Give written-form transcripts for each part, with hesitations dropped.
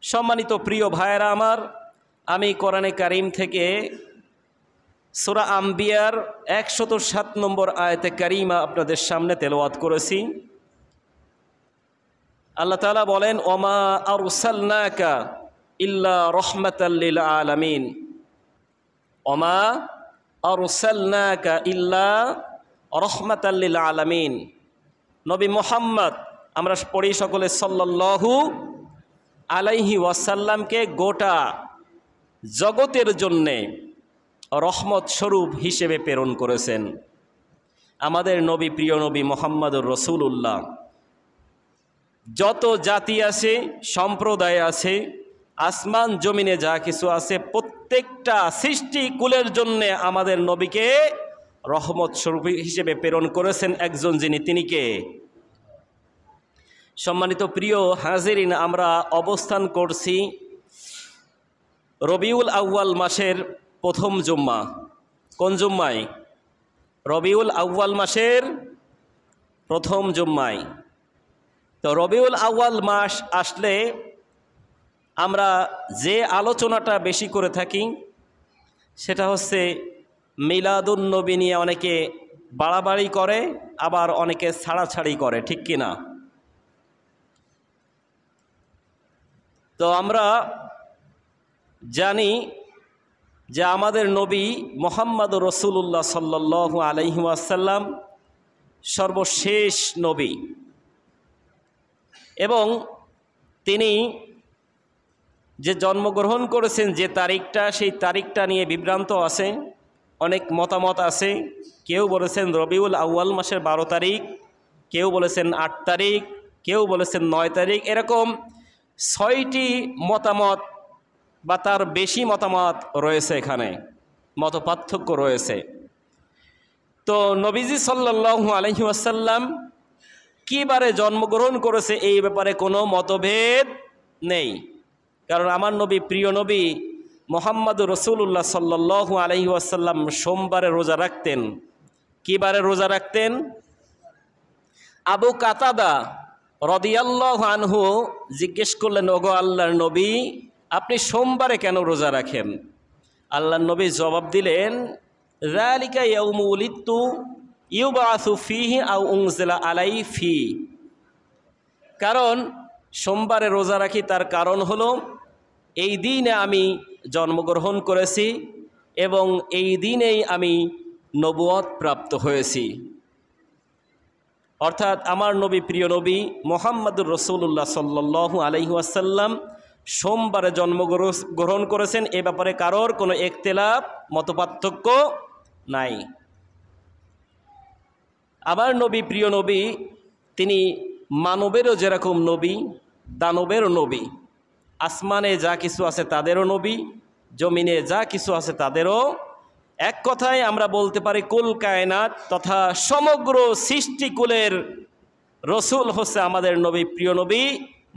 সম্মানিত প্রিয় ভাইয়েরা আমার, আমি কোরআনে কারিম থেকে সূরা আম্বিয়ার ১০৭ নম্বর আয়াতে কারিমা আপনাদের সামনে তেলাওয়াত করেছি। আল্লাহ তাআলা বলেন, ওমা আরসালনাকা ইল্লা রাহমাতাল লিল আলামিন। ওমা আরসালনাকা ইল্লা রাহমাতাল লিল আলামিন। নবী মুহাম্মদ, আমরা পড়ি সকলে সাল্লাল্লাহু আলাইহি ওয়াসাল্লামকে গোটা জগতের জন্যে রহমত স্বরূপ হিসেবে প্রেরণ করেছেন। আমাদের নবী, প্রিয় নবী মুহাম্মদুর রাসূলুল্লাহ, যত জাতি আছে, সম্প্রদায় আছে, আসমান জমিনে যা কিছু আছে, প্রত্যেকটা সৃষ্টি কুলের জন্যে আমাদের নবীকে রহমত স্বরূপ হিসেবে প্রেরণ করেছেন একজন, যিনি, তিনি কে? সম্মানিত প্রিয় হাজিরিন, আমরা অবস্থান করছি রবিউল আউয়াল মাসের প্রথম জুম্মা। কোন জুম্মায়? রবিউল আউয়াল মাসের প্রথম জুম্মায়। তো রবিউল আউয়াল মাস আসলে আমরা যে আলোচনাটা বেশি করে থাকি সেটা হচ্ছে মিলাদুন নবী নিয়ে। অনেকে বাড়াবাড়ি করে, আবার অনেকে ছাড়াছাড়ি করে, ঠিক কিনা? তো আমরা জানি যে আমাদের নবী মুহাম্মদুর রাসূলুল্লাহ সাল্লাল্লাহু আলাইহি ওয়াসাল্লাম সর্বশেষ নবী, এবং তিনি যে জন্মগ্রহণ করেছেন যে তারিখটা, সেই তারিখটা নিয়ে বিভ্রান্ত আছে, অনেক মতামত আছে। কেউ বলেছেন রবিউল আউয়াল মাসের 12 তারিখ, কেউ বলেছেন 8 তারিখ, কেউ বলেছেন 9 তারিখ। এরকম 6টি মতামত বা তার বেশি মতামত রয়েছে, এখানে মতপার্থক্য রয়েছে। তো নবীজি সাল্লাল্লাহু আলাইহি ওয়াসাল্লাম কী বারে জন্মগ্রহণ করেছে এই ব্যাপারে কোনো মতভেদ নেই, কারণ আমার নবী, প্রিয় নবী মুহাম্মদুর রাসূলুল্লাহ সাল্লাল্লাহু আলাইহি ওয়াসাল্লাম সোমবারে রোজা রাখতেন। কী বারে রোজা রাখতেন? আবু কাতাদা রাদিয়াল্লাহু আনহু জিজ্ঞেস করলেন, ওগো আল্লাহর নবী, আপনি সোমবারে কেন রোজা রাখেন? আল্লাহর নবী জবাব দিলেন, যালিকা ইয়াউমু উলিদতু ইউবাসু ফীহি আও উনজিলা আলাই ফী। কারণ সোমবারে রোজা রাখি, তার কারণ হলো এই দিনে আমি জন্মগ্রহণ করেছি এবং এই দিনেই আমি নবুয়ত প্রাপ্ত হয়েছি। অর্থাৎ আমার নবী, প্রিয় নবী মুহাম্মদুর রাসূলুল্লাহ সাল্লাল্লাহু আলাইহি ওয়াসাল্লাম সোমবারে জন্মগ্রহণ করেছেন, এ ব্যাপারে কারোর কোনো ইখতিলাফ, মতপার্থক্য নাই। আমার নবী, প্রিয় নবী, তিনি মানবেরও যেরকম নবী, দানবেরও নবী। আসমানে যা কিছু আছে তাদেরও নবী, জমিনে যা কিছু আছে তাদেরও। এক কথায় আমরা বলতে পারি কুল কায়নাত তথা সমগ্র সৃষ্টিকুলের রসুল হচ্ছে আমাদের নবী, প্রিয় নবী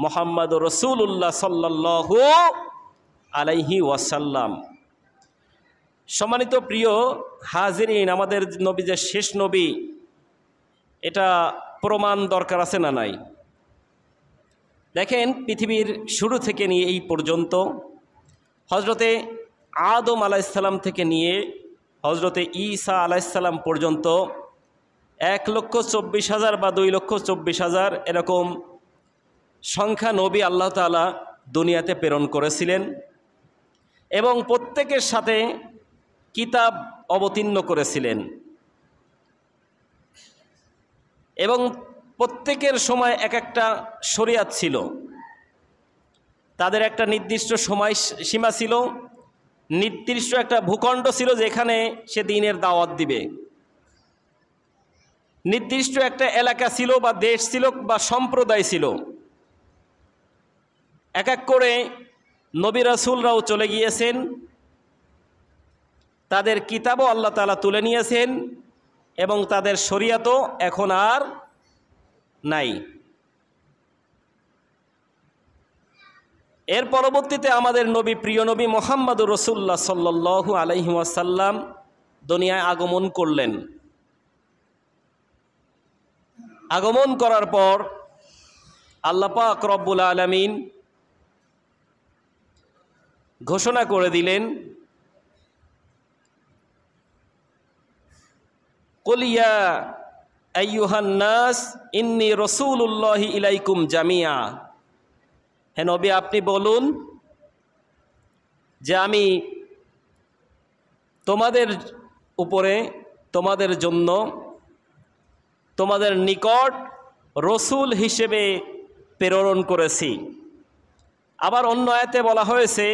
মুহাম্মদুর রাসূলুল্লাহ সাল্লাল্লাহু আলাইহি ওয়াসাল্লাম। সম্মানিত প্রিয় হাজিরিন, আমাদের নবী যে শেষ নবী, এটা প্রমাণ দরকার আছে না নাই? দেখেন, পৃথিবীর শুরু থেকে নিয়ে এই পর্যন্ত হজরতে আদম আলাইহিসসালাম থেকে নিয়ে হজরতে ঈসা আলাইহিসসালাম পর্যন্ত 1,24,000 বা 2,24,000 এরকম সংখ্যা নবী আল্লাহ তাআলা দুনিয়াতে প্রেরণ করেছিলেন, এবং প্রত্যেকের সাথে কিতাব অবতীর্ণ করেছিলেন, এবং প্রত্যেকের সময় এক একটা শরিয়াত ছিল। তাদের একটা নির্দিষ্ট সময় সীমা ছিল, নির্দিষ্ট একটা ভূখণ্ড ছিল যেখানে সে দ্বীনের দাওয়াত দিবে, নির্দিষ্ট একটা এলাকা ছিল বা দেশ ছিল বা সম্প্রদায় ছিল। এক এক করে নবী রাসূলরাও চলে গিয়েছেন, তাদের কিতাবও আল্লাহ তাআলা তুলে নিয়েছেন, এবং তাদের শরিয়াতও এখন আর নাই। এর পরবর্তীতে আমাদের নবী, প্রিয় নবী মুহাম্মদুর রাসূলুল্লাহ সাল্লাল্লাহু আলাইহি ওয়াসাল্লাম দুনিয়ায় আগমন করলেন। আগমন করার পর আল্লাহ পাক রব্বুল আলামিন ঘোষণা করে দিলেন, কুল ইয়া আইয়ুহান নাস ইন্নী রাসূলুল্লাহি ইলাইকুম জামিয়া। হে নবী, আপনি বলুন যে আমি তোমাদের উপরে, তোমাদের জন্য, তোমাদের নিকট রসুল হিসেবে প্রেরণ করেছি। আবার অন্য আয়াতে বলা হয়েছে,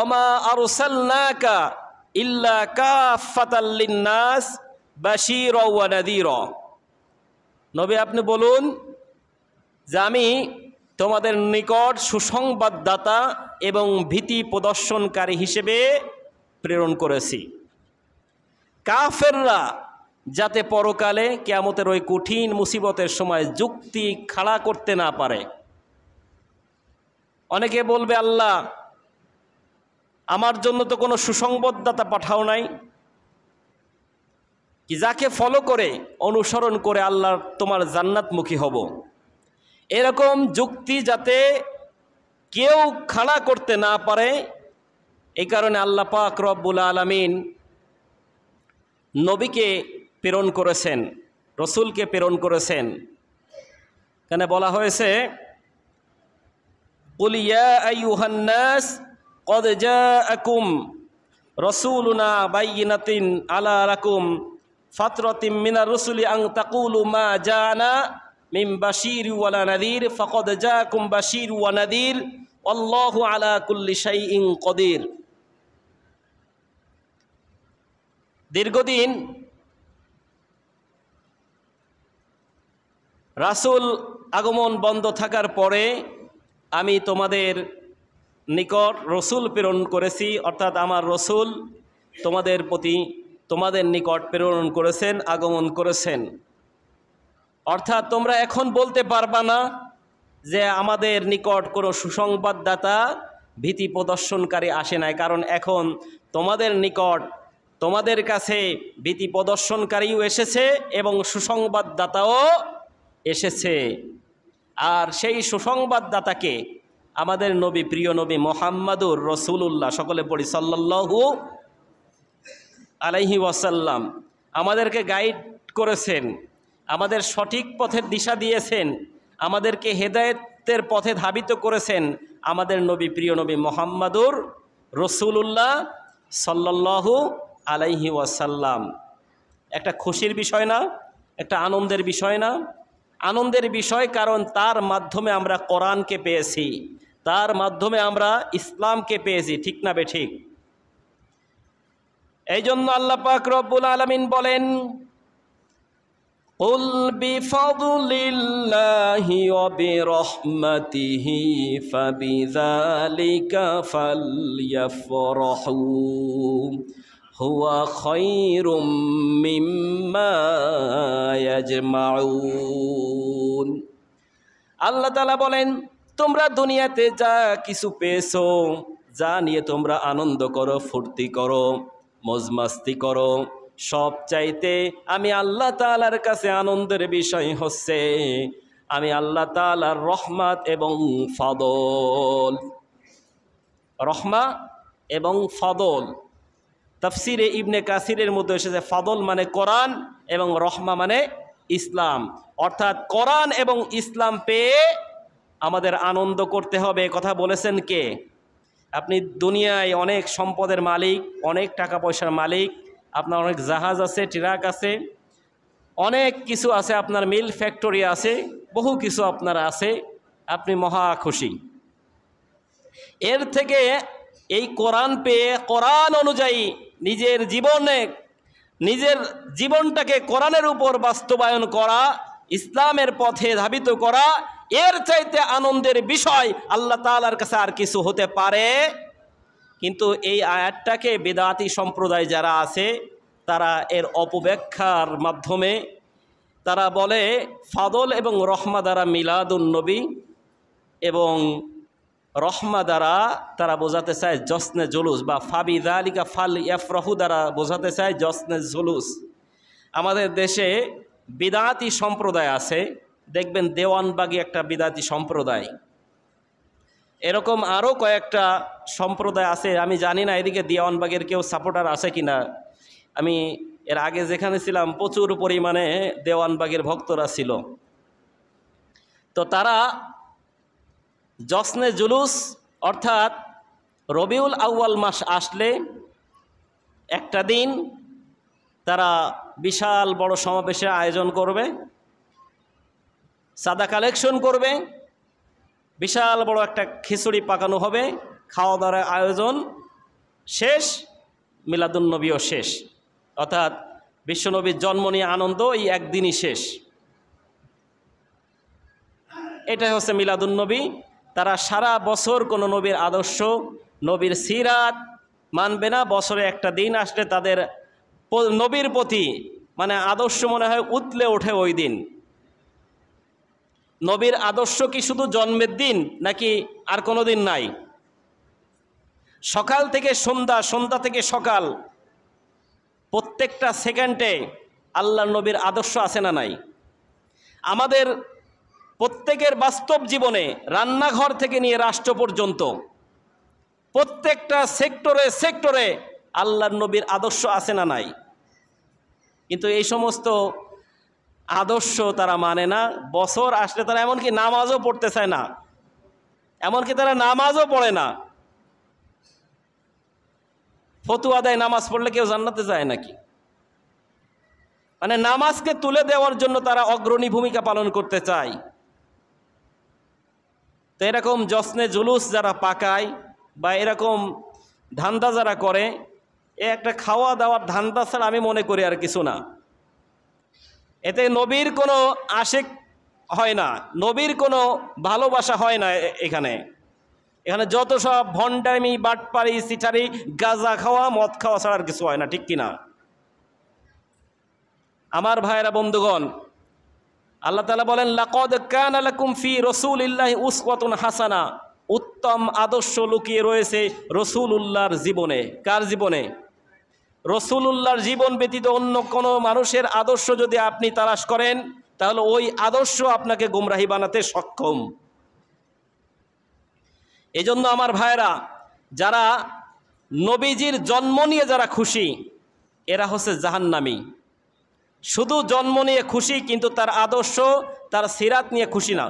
ওমা আরসালনাকা ইল্লা কাফাতাল লিন্নাস বাশীরা ওয়া নাযীরা। নবী, আপনি বলুন যে আমি তোমাদের নিকট সুসংবাদদাতা এবং ভীতি প্রদর্শনকারী হিসেবে প্রেরণ করেছি। কাফেররা যাতে পরকালে কিয়ামতের ওই কঠিন মুসিবতের সময় যুক্তি খাড়া করতে না পারে। অনেকে বলবে, আল্লাহ আমার জন্য তো কোনো সুসংবাদদাতা পাঠাও নাই, কি যাকে ফলো করে অনুসরণ করে আল্লাহ তোমার জান্নাতমুখী হব। এরকম যুক্তি যাতে কেউ খাড়া করতে না পারে, এই কারণে আল্লাহ পাক রব্বুল আলামিন নবীকে প্রেরণ করেছেন, রসুলকে প্রেরণ করেছেন। কেন বলা হয়েছে, কুল ইয়া আইয়ুহান নাস ক্বাদ জাআকুম রাসূলুনা বাইয়িনাতিন আলা লাকুম ফাতরাতিম মিনার রুসুলি আন তাকুলু মা জানা মিন বাশীরি ওয়ালা নাযীর ফাকাদ জাআকুম বাশীরু ওয়া নাযীর আল্লাহু আলা কুল্লি শাইইন কদির। দীর্ঘদিন রাসূল আগমন বন্ধ থাকার পরে আমি তোমাদের নিকট রসুল প্রেরণ করেছি, অর্থাৎ আমার রসুল তোমাদের প্রতি, তোমাদের নিকট প্রেরণ করেছেন, আগমন করেছেন। অর্থাৎ তোমরা এখন বলতে পারবা না যে আমাদের নিকট কোনো সুসংবাদদাতা ভীতি প্রদর্শনকারী আসে নাই, কারণ এখন তোমাদের নিকট, তোমাদের কাছে ভীতি প্রদর্শনকারীও এসেছে এবং সুসংবাদদাতাও এসেছে। আর সেই সুসংবাদদাতাকে আমাদের নবী, প্রিয় নবী মুহাম্মাদুর রাসূলুল্লাহ, সকলে পড়ি সাল্লাল্লাহু আলাইহি ওয়াসাল্লাম, আমাদেরকে গাইড করেছেন, আমাদের সঠিক পথের দিশা দিয়েছেন, আমাদেরকে হেদায়েতের পথে ধাবিত করেছেন আমাদের নবী, প্রিয় নবী মুহাম্মাদুর রাসূলুল্লাহ সাল্লাল্লাহু আলাইহি ওয়াসাল্লাম। একটা খুশির বিষয় না? একটা আনন্দের বিষয় না? আনন্দের বিষয়, কারণ তার মাধ্যমে আমরা কোরআনকে পেয়েছি, তার মাধ্যমে আমরা ইসলামকে পেয়েছি। ঠিক না বেঠিক? এই জন্য আল্লাহ পাক রব্বুল আলামিন বলেন, কুল বিফাদলিল্লাহি ওয়া বিরহমাতিহি ফাবিযালিকা ফালইফরাহু হুয়া খায়রুম মিম্মা ইয়াজমাউন। আল্লাহ তাআলা বলেন, তোমরা দুনিয়াতে যা কিছু পেয়েছো, যা নিয়ে তোমরা আনন্দ করো, ফুর্তি করো, মজমাস্তি করো, সব চাইতে আমি আল্লাহ তাআলার কাছে আনন্দের বিষয় হচ্ছে আমি আল্লাহ তাআলার রহমত এবং ফদল। রহমা এবং ফদল, তাফসিরে ইবনে কাসিরের মধ্যে এসেছে ফদল মানে কোরআন এবং রহমা মানে ইসলাম। অর্থাৎ কোরআন এবং ইসলাম পেয়ে আমাদের আনন্দ করতে হবে। কথা বলেছেন কে? আপনি দুনিয়ায় অনেক সম্পদের মালিক, অনেক টাকা পয়সার মালিক, আপনার অনেক জাহাজ আছে, ট্রাক আছে, অনেক কিছু আছে, আপনার মিল ফ্যাক্টরি আছে, বহু কিছু আপনার আছে, আপনি মহা খুশি। এর থেকে এই কোরআন পেয়ে কোরআন অনুযায়ী নিজের জীবনটাকে কোরআনের উপর বাস্তবায়ন করা, ইসলামের পথে ধাবিত করা, এর চাইতে আনন্দের বিষয় আল্লাহ তাআলার কাছে আর কিছু হতে পারে? কিন্তু এই আয়াতটাকে বেদাতি সম্প্রদায় যারা আছে তারা এর অপব্যাখ্যার মাধ্যমে তারা বলে ফাদল এবং রহমা দ্বারা মিলাদুন নবী এবং রহমা দ্বারা তারা বোঝাতে চায় জশ্নে জুলুস, বা ফাবিযালিকা ফালইফরাহু দ্বারা বোঝাতে চায় জশ্নে জুলুস। আমাদের দেশে বিদাতি সম্প্রদায় আছে, দেখবেন দেওয়ানবাগী একটা বিদাতি সম্প্রদায়। এরকম আরও কয়েকটা সম্প্রদায় আছে, আমি জানি না এদিকে দেওয়ানবাগের কেউ সাপোর্টার আছে কিনা। আমি এর আগে যেখানে ছিলাম প্রচুর পরিমাণে দেওয়ানবাগের ভক্তরা ছিল। তো তারা জশ্নে জুলুস অর্থাৎ রবিউল আউয়াল মাস আসলে একটা দিন তারা বিশাল বড় সমাবেশের আয়োজন করবে, চাঁদা কালেকশন করবে, বিশাল বড় একটা খিচুড়ি পাকানো হবে, খাওয়া দাওয়ার আয়োজন শেষ, মিলাদুন্নবীও শেষ, অর্থাৎ বিশ্বনবীর জন্ম নিয়ে আনন্দ এই একদিনই শেষ। এটাই হচ্ছে মিলাদুন্নবী। তারা সারা বছর কোনো নবীর আদর্শ, নবীর সিরাত মানবে না। বছরে একটা দিন আসলে তাদের নবীর প্রতি মানে আদর্শ মনে হয় উতলে ওঠে ওই দিন। নবীর আদর্শ কি শুধু জন্মের দিন নাকি আর কোনো দিন নাই? সকাল থেকে সন্ধ্যা, সন্ধ্যা থেকে সকাল, প্রত্যেকটা সেকেন্ডে আল্লাহর নবীর আদর্শ আছে না নাই? আমাদের প্রত্যেকের বাস্তব জীবনে রান্নাঘর থেকে নিয়ে রাষ্ট্র পর্যন্ত প্রত্যেকটা সেক্টরে সেক্টরে আল্লাহর নবীর আদর্শ আছে না নাই? কিন্তু এই সমস্ত আদর্শ তারা মানে না। বছর আসলে তারা এমনকি নামাজও পড়তে চায় না, এমনকি তারা নামাজও পড়ে না। ফতুয়া দেয় নামাজ পড়লে কেউ জান্নাতে যায় নাকি? মানে নামাজকে তুলে দেওয়ার জন্য তারা অগ্রণী ভূমিকা পালন করতে চায়। তো এরকম জশ্নে জুলুস যারা পাকায় বা এরকম ধান্দা যারা করে, এ একটা খাওয়া দাওয়ার ধান্দা ছাড়া আমি মনে করি আর কিছু না। এতে নবীর কোনো আশিক হয় না, নবীর কোনো ভালোবাসা হয় না। এখানে যত সব ভণ্ডামি, বাটপাড়ি, সিটারি, গাঁজা খাওয়া, মদ খাওয়া ছাড়া আর কিছু হয় না, ঠিক কিনা? আমার ভাইয়েরা, বন্ধুগণ, আল্লাহ তাআলা বলেন, লাকাদ কানা লাকুম ফি রাসূলিল্লাহি উসওয়াতুন হাসানা। উত্তম আদর্শ লুকিয়ে রয়েছে রাসূলুল্লাহর জীবনে। কার জীবনে? রাসূলুল্লাহর জীবন ব্যতীত অন্য কোনো মানুষের আদর্শ যদি আপনি তালাশ করেন তাহলে ওই আদর্শ আপনাকে গুমরাহি বানাতে সক্ষম। এজন্য আমার ভাইয়েরা, যারা নবীজির জন্ম নিয়ে যারা খুশি, এরা হচ্ছে জাহান্নামী। শুধু জন্ম নিয়ে খুশি কিন্তু তার আদর্শ, তার সিরাত নিয়ে খুশি না,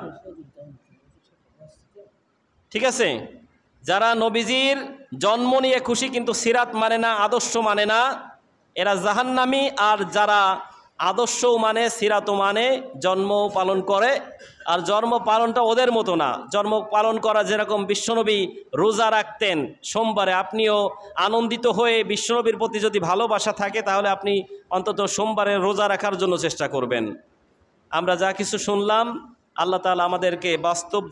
ঠিক আছে? যারা নবীজির জন্ম নিয়ে খুশি কিন্তু সিরাত মানে না, আদর্শ মানে না, এরা জাহান্নামী। আর যারা আদর্শও মানে, সিরাতও মানে, জন্মও পালন করে, আর জন্ম পালনটা ওদের মতো না। জন্ম পালন করা যেরকম বিশ্বনবী রোজা রাখতেন সোমবারে, আপনিও আনন্দিত হয়ে বিশ্বনবীর প্রতি যদি ভালোবাসা থাকে তাহলে আপনি অন্তত সোমবারে রোজা রাখার জন্য চেষ্টা করবেন। আমরা যা কিছু শুনলাম, আল্লাহ তাআলা আমাদেরকে বাস্তব